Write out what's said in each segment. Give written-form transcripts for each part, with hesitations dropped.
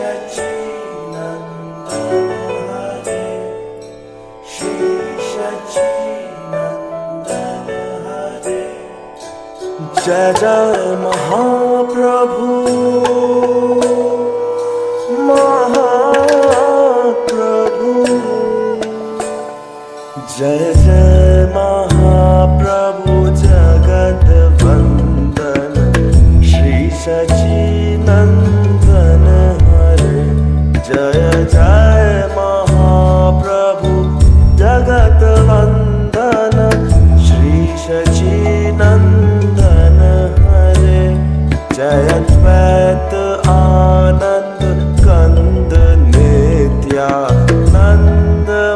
सच्चिदानंद हरे, श्री सच्चिदानंद हरे। जय जय महाप्रभु महाप्रभु, जय जय महाप्रभु जगत वंदन, श्री सच्चिदानंद हरे। जय जय महाप्रभु जगत वंदन, श्री सच्चिदानंद हरे। जय अद्वैत आनंद कंद नित्यानंद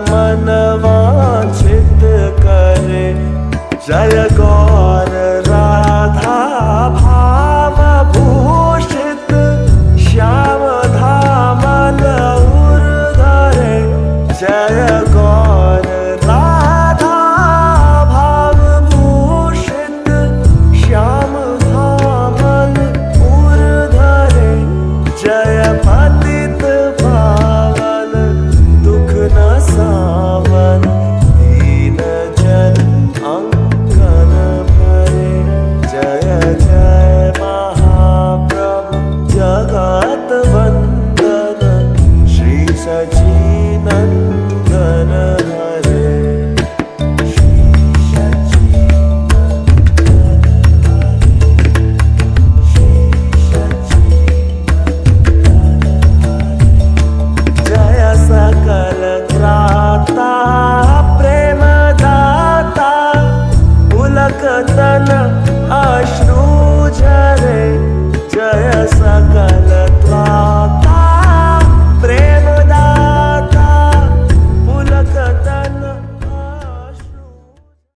मन वांछित करे। जय